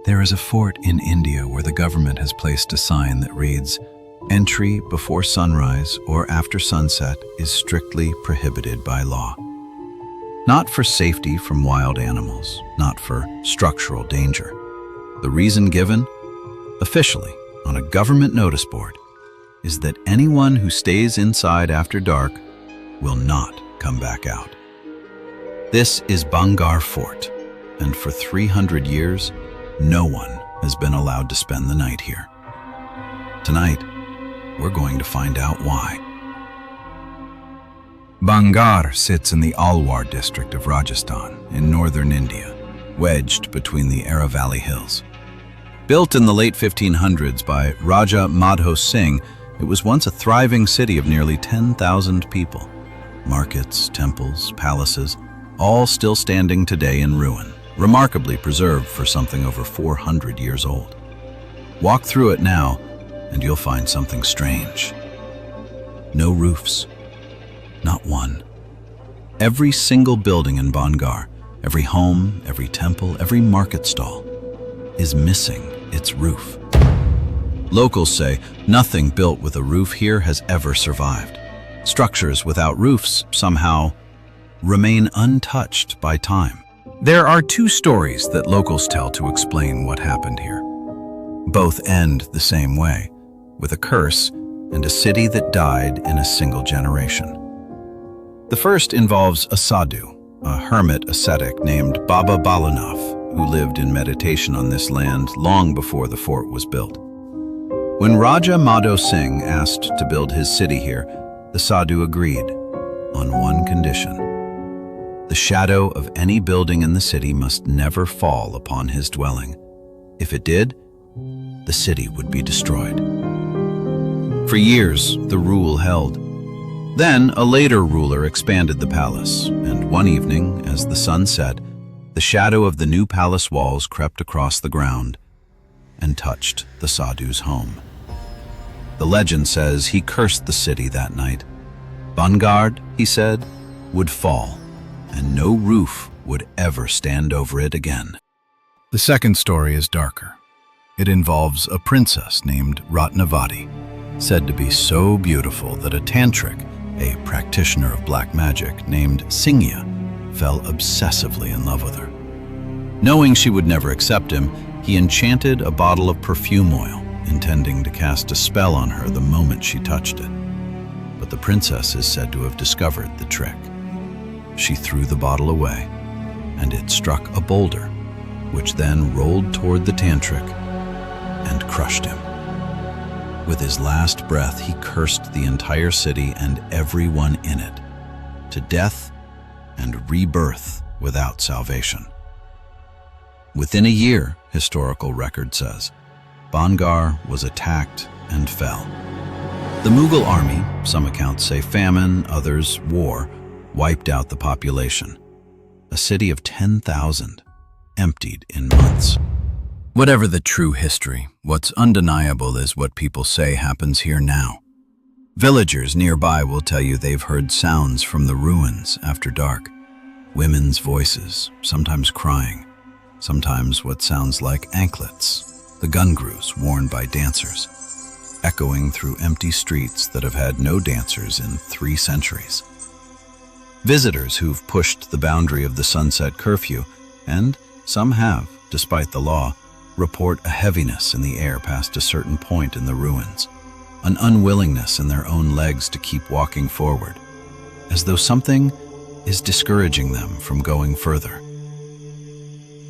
There is a fort in India where the government has placed a sign that reads, "Entry before sunrise or after sunset is strictly prohibited by law." Not for safety from wild animals, not for structural danger. The reason given, officially, on a government notice board, is that anyone who stays inside after dark will not come back out. This is Bhangarh Fort, and for 300 years, no one has been allowed to spend the night here. Tonight, we're going to find out why. Bhangarh sits in the Alwar district of Rajasthan in northern India, wedged between the Aravalli Hills. Built in the late 1500s by Raja Madho Singh, it was once a thriving city of nearly 10,000 people. Markets, temples, palaces, all still standing today in ruin, remarkably preserved for something over 400 years old. Walk through it now, and you'll find something strange. No roofs. Not one. Every single building in Bhangarh, every home, every temple, every market stall, is missing its roof. Locals say nothing built with a roof here has ever survived. Structures without roofs somehow remain untouched by time. There are two stories that locals tell to explain what happened here. Both end the same way, with a curse and a city that died in a single generation. The first involves a sadhu, a hermit ascetic named Baba Balanath, who lived in meditation on this land long before the fort was built. When Raja Madho Singh asked to build his city here, the sadhu agreed, on one condition. The shadow of any building in the city must never fall upon his dwelling. If it did, the city would be destroyed. For years, the rule held. Then a later ruler expanded the palace, and one evening, as the sun set, the shadow of the new palace walls crept across the ground and touched the sadhu's home. The legend says he cursed the city that night. Bhangarh, he said, would fall, and no roof would ever stand over it again. The second story is darker. It involves a princess named Ratnavati, said to be so beautiful that a tantrik, a practitioner of black magic named Singya, fell obsessively in love with her. Knowing she would never accept him, he enchanted a bottle of perfume oil, intending to cast a spell on her the moment she touched it. But the princess is said to have discovered the trick. She threw the bottle away, and it struck a boulder, which then rolled toward the tantrik and crushed him. With his last breath, he cursed the entire city and everyone in it, to death and rebirth without salvation. Within a year, historical record says, Bhangarh was attacked and fell. The Mughal army, some accounts say famine, others war, wiped out the population. A city of 10,000, emptied in months. Whatever the true history, what's undeniable is what people say happens here now. Villagers nearby will tell you they've heard sounds from the ruins after dark. Women's voices, sometimes crying, sometimes what sounds like anklets, the gun grooves worn by dancers, echoing through empty streets that have had no dancers in 3 centuries. Visitors who've pushed the boundary of the sunset curfew, and some have, despite the law, report a heaviness in the air past a certain point in the ruins, an unwillingness in their own legs to keep walking forward, as though something is discouraging them from going further.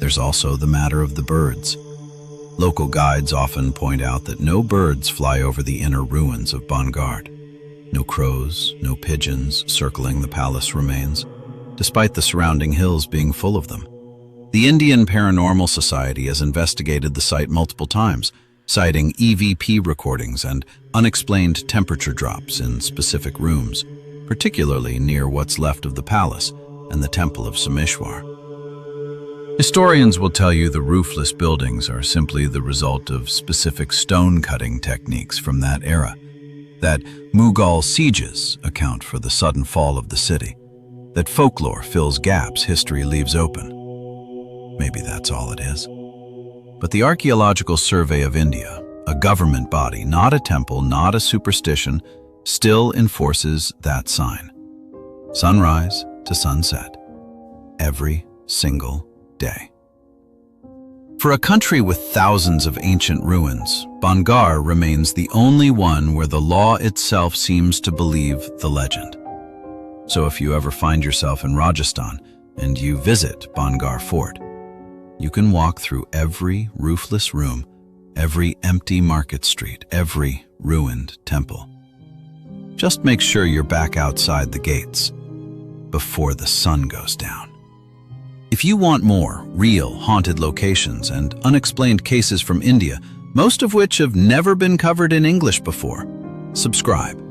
There's also the matter of the birds. Local guides often point out that no birds fly over the inner ruins of Bhangarh. No crows, no pigeons circling the palace remains, despite the surrounding hills being full of them. The Indian Paranormal Society has investigated the site multiple times, citing EVP recordings and unexplained temperature drops in specific rooms, particularly near what's left of the palace and the temple of Someshwar. Historians will tell you the roofless buildings are simply the result of specific stone-cutting techniques from that era, that Mughal sieges account for the sudden fall of the city, that folklore fills gaps history leaves open. Maybe that's all it is. But the Archaeological Survey of India, a government body, not a temple, not a superstition, still enforces that sign. Sunrise to sunset, every single day. For a country with thousands of ancient ruins, Bhangarh remains the only one where the law itself seems to believe the legend. So if you ever find yourself in Rajasthan and you visit Bhangarh Fort, you can walk through every roofless room, every empty market street, every ruined temple. Just make sure you're back outside the gates before the sun goes down. If you want more real haunted locations and unexplained cases from India, most of which have never been covered in English before, subscribe,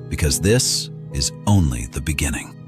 because this is only the beginning.